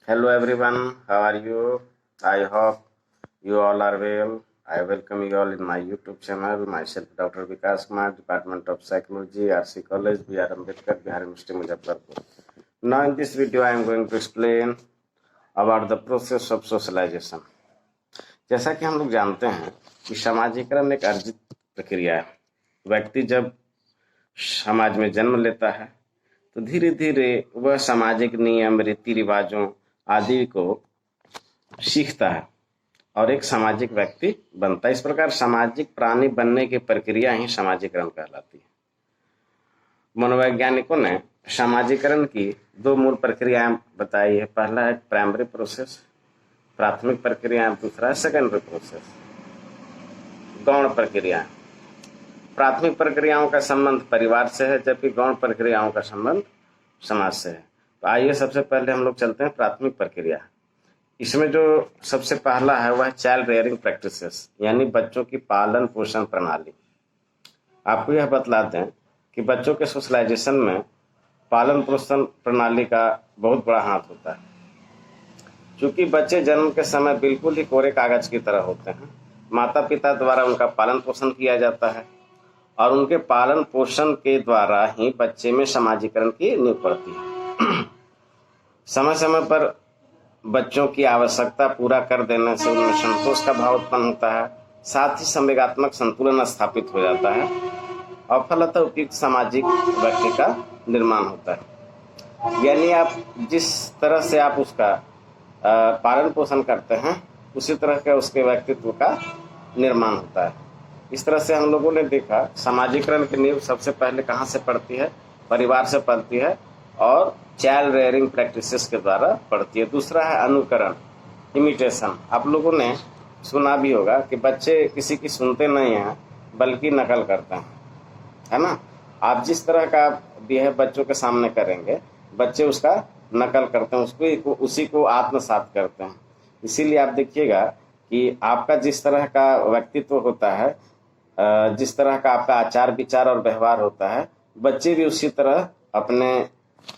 Hello everyone, how are you? I hope you all are well. I welcome you all in my YouTube channel. Myself Dr. Vikas Kumar, Department of Psychology, RC College, B.R. Ambedkar, Bihar University, Muzaffarpur. Now in this video I am going to explain about the process of socialization. जैसा कि हम लोग जानते हैं कि समाजीकरण एक अर्जित प्रक्रिया है। व्यक्ति जब समाज में जन्म लेता है तो धीरे धीरे वह सामाजिक नियम, रीति रिवाजों आदि को सीखता है और एक सामाजिक व्यक्ति बनता है। इस प्रकार सामाजिक प्राणी बनने की प्रक्रिया ही समाजीकरण कहलाती है। मनोवैज्ञानिकों ने समाजीकरण की दो मूल प्रक्रियाएं बताई है। पहला है प्राइमरी प्रोसेस, प्राथमिक प्रक्रिया। दूसरा है सेकेंडरी प्रोसेस, गौण प्रक्रिया। प्राथमिक प्रक्रियाओं का संबंध परिवार से है, जबकि गौण प्रक्रियाओं का संबंध समाज से है। तो आइए सबसे पहले हम लोग चलते हैं प्राथमिक प्रक्रिया। इसमें जो सबसे पहला है वह चाइल्ड रेयरिंग प्रैक्टिसेस, यानी बच्चों की पालन पोषण प्रणाली। आपको यह बतला दें कि बच्चों के सोशलाइजेशन में पालन पोषण प्रणाली का बहुत बड़ा हाथ होता है। क्योंकि बच्चे जन्म के समय बिल्कुल ही कोरे कागज की तरह होते हैं, माता पिता द्वारा उनका पालन पोषण किया जाता है और उनके पालन पोषण के द्वारा ही बच्चे में समाजीकरण की नींव पड़ती है। समय समय पर बच्चों की आवश्यकता पूरा कर देने से उनमें संतोष का भाव उत्पन्न होता है, साथ ही संवेगात्मक संतुलन स्थापित हो जाता है और फलतः उपयुक्त सामाजिक व्यक्ति का निर्माण होता है। यानी आप जिस तरह से आप उसका पालन पोषण करते हैं उसी तरह के उसके व्यक्तित्व का निर्माण होता है। इस तरह से हम लोगों ने देखा समाजीकरण की नींव सबसे पहले कहाँ से पड़ती है? परिवार से पड़ती है और चाइल्ड रेयरिंग प्रैक्टिसेस के द्वारा पड़ती है। दूसरा है अनुकरण, इमिटेशन। आप लोगों ने सुना भी होगा कि बच्चे किसी की सुनते नहीं हैं बल्कि नकल करते हैं, है ना। आप जिस तरह का बिहेव बच्चों के सामने करेंगे बच्चे उसका नकल करते हैं, उसको उसी को आत्मसात करते हैं। इसीलिए आप देखिएगा कि आपका जिस तरह का व्यक्तित्व होता है, जिस तरह का आपका आचार विचार और व्यवहार होता है, बच्चे भी उसी तरह अपने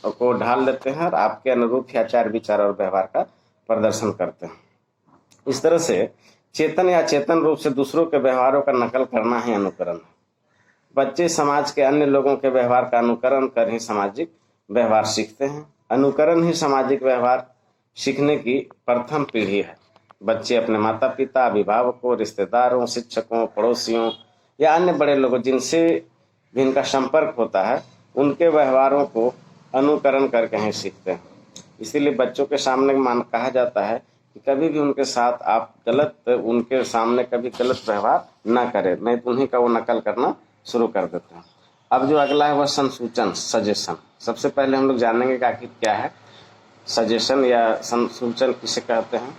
को ढाल लेते हैं और आपके अनुरूप ही आचार विचार और व्यवहार का प्रदर्शन करते हैं। इस तरह से चेतन या चेतन रूप से दूसरों के व्यवहारों का नकल करना ही अनुकरण है। बच्चे समाज के अन्य लोगों के व्यवहार का अनुकरण कर ही सामाजिक व्यवहार सीखते हैं। अनुकरण ही सामाजिक व्यवहार सीखने की प्रथम पीढ़ी है। बच्चे अपने माता पिता, अभिभावकों, रिश्तेदारों, शिक्षकों, पड़ोसियों या अन्य बड़े लोगों जिनसे जिनका संपर्क होता है उनके व्यवहारों को अनुकरण करके ही सीखते हैं। इसीलिए बच्चों के सामने कहा जाता है कि कभी भी उनके साथ आप उनके सामने कभी गलत व्यवहार ना करें, नहीं तो उन्हीं का वो नकल करना शुरू कर देते हैं। अब जो अगला है वह संसूचन, सजेशन। सबसे पहले हम लोग जानेंगे कि आखिर क्या है सजेशन या संसूचन किसे कहते हैं।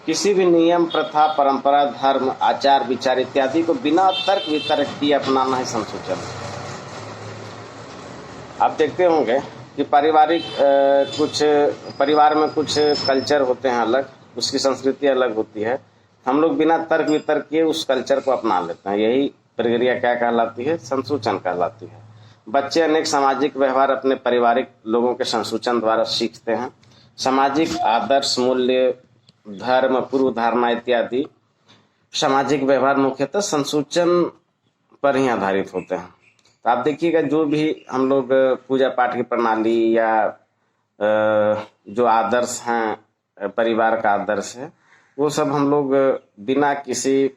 किसी भी नियम, प्रथा, परंपरा, धर्म, आचार विचार इत्यादि को बिना तर्क वितर्क किए अपनाना है संसूचन। आप देखते होंगे कि कुछ परिवार में कुछ कल्चर होते हैं अलग, उसकी संस्कृति अलग होती है। हम लोग बिना तर्क वितर्क किए उस कल्चर को अपना लेते हैं। यही प्रक्रिया क्या कहलाती है? संसूचन कहलाती है। बच्चे अनेक सामाजिक व्यवहार अपने पारिवारिक लोगों के संसूचन द्वारा सीखते हैं। सामाजिक आदर्श, मूल्य, धर्म, पूर्व धारणा इत्यादि सामाजिक व्यवहार मुख्यतः संसूचन पर ही आधारित होते हैं। तो आप देखिएगा जो भी हम लोग पूजा पाठ की प्रणाली या जो आदर्श हैं, परिवार का आदर्श है, वो सब हम लोग बिना किसी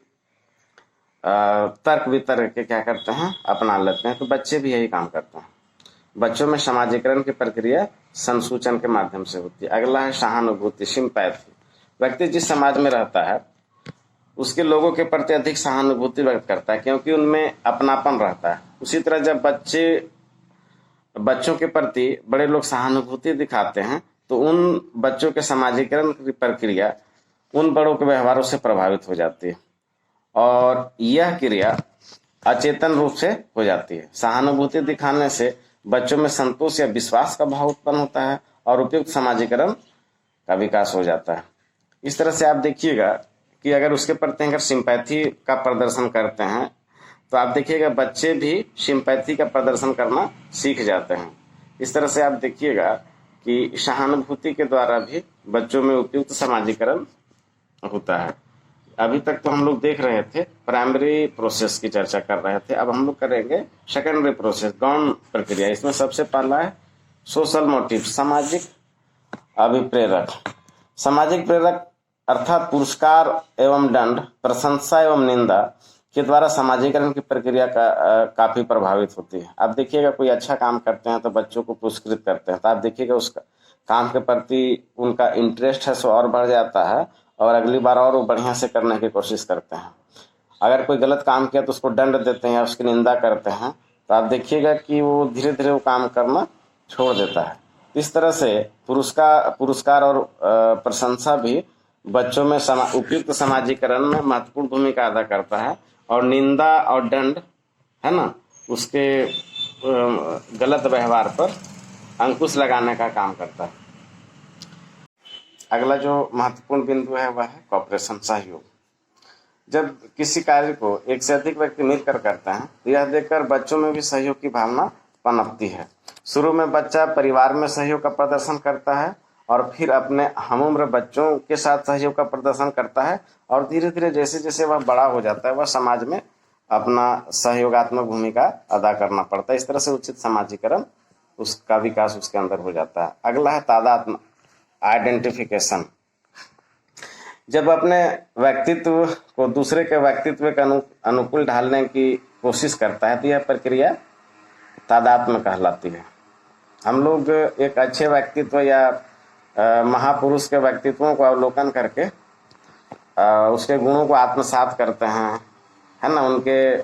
तर्क वितर्क के क्या करते हैं? अपना लेते हैं। तो बच्चे भी यही काम करते हैं। बच्चों में समाजीकरण की प्रक्रिया संसूचन के माध्यम से होती है। अगला है सहानुभूति, सिंपैथी। व्यक्ति जिस समाज में रहता है उसके लोगों के प्रति अधिक सहानुभूति व्यक्त करता है क्योंकि उनमें अपनापन रहता है। उसी तरह जब बच्चों के प्रति बड़े लोग सहानुभूति दिखाते हैं तो उन बच्चों के समाजीकरण की प्रक्रिया उन बड़ों के व्यवहारों से प्रभावित हो जाती है और यह क्रिया अचेतन रूप से हो जाती है। सहानुभूति दिखाने से बच्चों में संतोष या विश्वास का भाव उत्पन्न होता है और उपयुक्त समाजीकरण का विकास हो जाता है। इस तरह से आप देखिएगा कि अगर उसके प्रति अगर सिंपैथी का प्रदर्शन करते हैं तो आप देखिएगा बच्चे भी सिंपैथी का प्रदर्शन करना सीख जाते हैं। इस तरह से आप देखिएगा कि सहानुभूति के द्वारा भी बच्चों में उपयुक्त समाजीकरण होता है। अभी तक तो हम लोग देख रहे थे प्राइमरी प्रोसेस की चर्चा कर रहे थे, अब हम लोग करेंगे सेकेंडरी प्रोसेस, गौण प्रक्रिया। इसमें सबसे पहला है सोशल मोटिव, सामाजिक अभिप्रेरक। सामाजिक प्रेरक अर्थात पुरस्कार एवं दंड, प्रशंसा एवं निंदा के द्वारा समाजीकरण की प्रक्रिया काफी प्रभावित होती है। आप देखिएगा कोई अच्छा काम करते हैं तो बच्चों को पुरस्कृत करते हैं, तो आप देखिएगा उसका काम के प्रति उनका इंटरेस्ट है सो और बढ़ जाता है और अगली बार और वो बढ़िया से करने की कोशिश करते हैं। अगर कोई गलत काम किया तो उसको दंड देते हैं या उसकी निंदा करते हैं, तो आप देखिएगा कि वो धीरे धीरे वो काम करना छोड़ देता है। इस तरह से पुरस्कार और प्रशंसा भी बच्चों में उपयुक्त समाजीकरण में महत्वपूर्ण भूमिका अदा करता है, और निंदा और दंड है ना, उसके गलत व्यवहार पर अंकुश लगाने का काम करता है। अगला जो महत्वपूर्ण बिंदु है वह है कॉपरेशन, सहयोग। जब किसी कार्य को एक से अधिक व्यक्ति मिलकर करते हैं तो यह देखकर बच्चों में भी सहयोग की भावना पनपती है। शुरू में बच्चा परिवार में सहयोग का प्रदर्शन करता है और फिर अपने हमउम्र बच्चों के साथ सहयोग का प्रदर्शन करता है, और धीरे धीरे जैसे जैसे वह बड़ा हो जाता है वह समाज में अपना सहयोगात्मक भूमिका अदा करना पड़ता है। इस तरह से उचित समाजीकरण उसका विकास उसके अंदर हो जाता है। अगला है तादात्म्य, आइडेंटिफिकेशन। जब अपने व्यक्तित्व को दूसरे के व्यक्तित्व के अनुकूल ढालने की कोशिश करता है तो यह प्रक्रिया तादात्म्य कहलाती है। हम लोग एक अच्छे व्यक्तित्व या महापुरुष के व्यक्तित्वों को अवलोकन करके उसके गुणों को आत्मसात करते हैं, है ना। उनके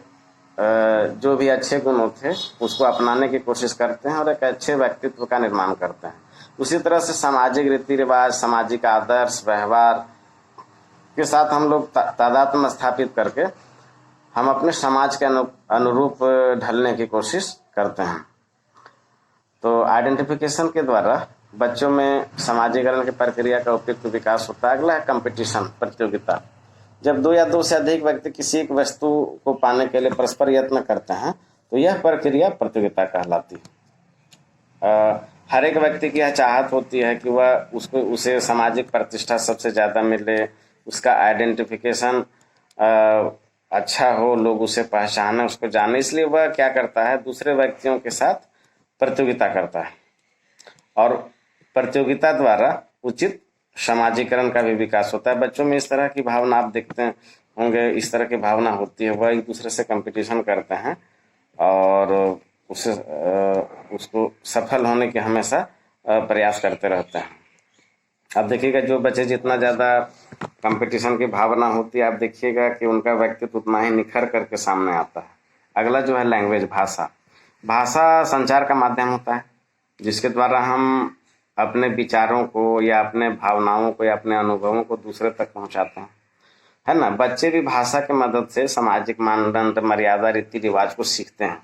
जो भी अच्छे गुण होते उसको अपनाने की कोशिश करते हैं और एक अच्छे व्यक्तित्व का निर्माण करते हैं। उसी तरह से सामाजिक रीति रिवाज, सामाजिक आदर्श व्यवहार के साथ हम लोग तादात्म्य स्थापित करके हम अपने समाज के अनुरूप ढलने की कोशिश करते हैं। तो आइडेंटिफिकेशन के द्वारा बच्चों में समाजीकरण की प्रक्रिया का उपयुक्त विकास होता है। अगला है कंपटीशन, प्रतियोगिता। जब दो या दो से अधिक व्यक्ति किसी एक वस्तु को पाने के लिए परस्पर यत्न करते हैं तो यह प्रक्रिया प्रतियोगिता कहलाती है। हर एक व्यक्ति की यह चाहत होती है कि वह उसे सामाजिक प्रतिष्ठा सबसे ज़्यादा मिले, उसका आइडेंटिफिकेशन अच्छा हो, लोग उसे पहचाने, उसको जाने। इसलिए वह क्या करता है, दूसरे व्यक्तियों के साथ प्रतियोगिता करता है, और प्रतियोगिता द्वारा उचित समाजीकरण का भी विकास होता है। बच्चों में इस तरह की भावना आप देखते होंगे, इस तरह की भावना होती है, वह एक दूसरे से कंपटीशन करते हैं और उसको सफल होने के हमेशा प्रयास करते रहते हैं। आप देखिएगा जो बच्चे जितना ज़्यादा कंपटीशन की भावना होती है, आप देखिएगा कि उनका व्यक्तित्व उतना ही निखर करके सामने आता है। अगला जो है लैंग्वेज, भाषा। भाषा संचार का माध्यम होता है जिसके द्वारा हम अपने विचारों को या अपने भावनाओं को या अपने अनुभवों को दूसरे तक पहुंचाते हैं, है ना। बच्चे भी भाषा की मदद से सामाजिक मानदंड, मर्यादा, रीति रिवाज को सीखते हैं,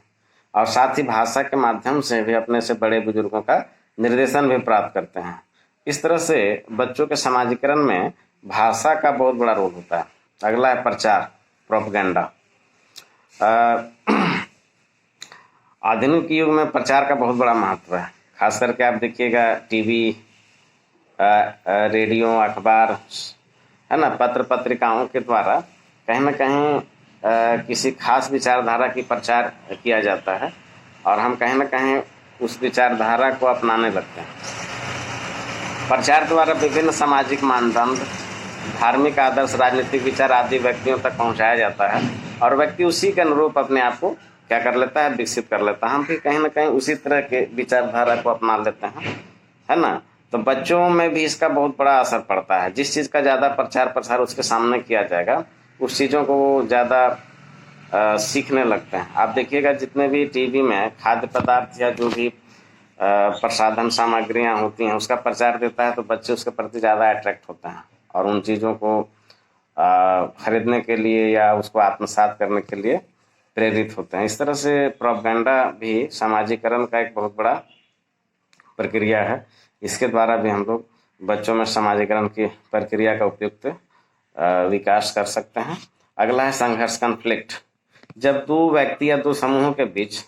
और साथ ही भाषा के माध्यम से भी अपने से बड़े बुजुर्गों का निर्देशन भी प्राप्त करते हैं। इस तरह से बच्चों के समाजीकरण में भाषा का बहुत बड़ा रोल होता है। अगला है प्रचार, प्रोपेगेंडा। आधुनिक युग में प्रचार का बहुत बड़ा महत्व है। खास करके आप देखिएगा टीवी, रेडियो, अखबार, है ना, पत्र पत्रिकाओं के द्वारा कहीं ना कहीं किसी खास विचारधारा की प्रचार किया जाता है और हम कहीं ना कहीं उस विचारधारा को अपनाने लगते हैं। प्रचार द्वारा विभिन्न सामाजिक मानदंड, धार्मिक आदर्श, राजनीतिक विचार आदि व्यक्तियों तक पहुंचाया जाता है और व्यक्ति उसी के अनुरूप अपने आप को क्या कर लेता है, विकसित कर लेता है। हम भी कहीं ना कहीं उसी तरह के विचारधारा को अपना लेते हैं, है ना। तो बच्चों में भी इसका बहुत बड़ा असर पड़ता है। जिस चीज़ का ज़्यादा प्रचार प्रसार उसके सामने किया जाएगा, उस चीज़ों को वो ज़्यादा सीखने लगते हैं। आप देखिएगा जितने भी टीवी में खाद्य पदार्थ या जो भी प्रसाधन सामग्रियाँ होती हैं उसका प्रचार देता है तो बच्चे उसके प्रति ज़्यादा अट्रैक्ट होते हैं और उन चीज़ों को खरीदने के लिए या उसको आत्मसात करने के लिए प्रेरित होते हैं। इस तरह से प्रोपेगेंडा भी समाजीकरण का एक बहुत बड़ा प्रक्रिया है। इसके द्वारा भी हम लोग बच्चों में समाजीकरण की प्रक्रिया का उपयुक्त विकास कर सकते हैं। अगला है संघर्ष, कॉन्फ्लिक्ट। जब दो व्यक्ति या दो समूहों के बीच,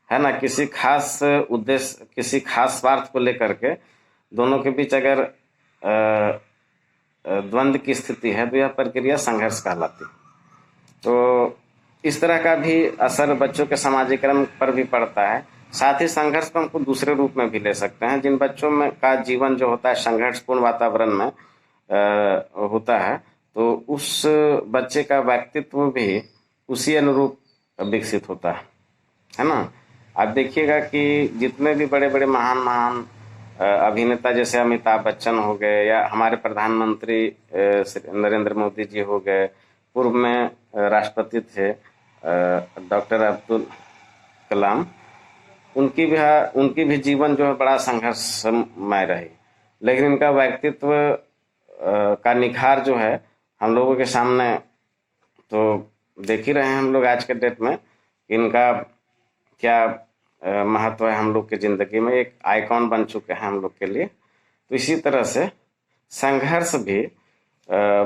है ना, किसी खास उद्देश्य, किसी खास स्वार्थ को लेकर के दोनों के बीच अगर द्वंद्व की स्थिति है तो यह प्रक्रिया संघर्ष कहलाती है। तो इस तरह का भी असर बच्चों के समाजीकरण पर भी पड़ता है। साथ ही संघर्ष को हमको दूसरे रूप में भी ले सकते हैं। जिन बच्चों में का जीवन जो होता है संघर्षपूर्ण वातावरण में होता है, तो उस बच्चे का व्यक्तित्व भी उसी अनुरूप विकसित होता है ना। आप देखिएगा कि जितने भी बड़े बड़े महान महान अभिनेता जैसे अमिताभ बच्चन हो गए, या हमारे प्रधानमंत्री नरेंद्र मोदी जी हो गए, पूर्व में राष्ट्रपति थे डॉक्टर अब्दुल कलाम, उनकी भी जीवन जो है बड़ा संघर्षमय रही, लेकिन इनका व्यक्तित्व का निखार जो है हम लोगों के सामने तो देख ही रहे हैं हम लोग आज के डेट में। इनका क्या महत्व है हम लोग की जिंदगी में, एक आइकॉन बन चुके हैं हम लोग के लिए। तो इसी तरह से संघर्ष भी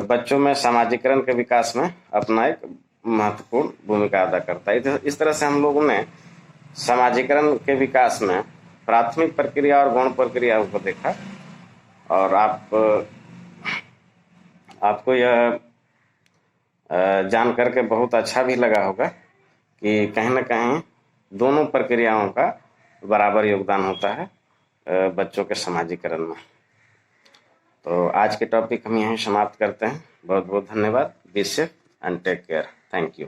बच्चों में सामाजिकरण के विकास में अपना एक महत्वपूर्ण भूमिका अदा करता है। इस तरह से हम लोगों ने सामाजिकरण के विकास में प्राथमिक प्रक्रिया और गौण प्रक्रिया को देखा, और आपको यह जान करके बहुत अच्छा भी लगा होगा कि कहीं ना कहीं दोनों प्रक्रियाओं का बराबर योगदान होता है बच्चों के समाजीकरण में। तो आज के टॉपिक हम यहीं समाप्त करते हैं। बहुत बहुत धन्यवाद। Be safe and take care. Thank you.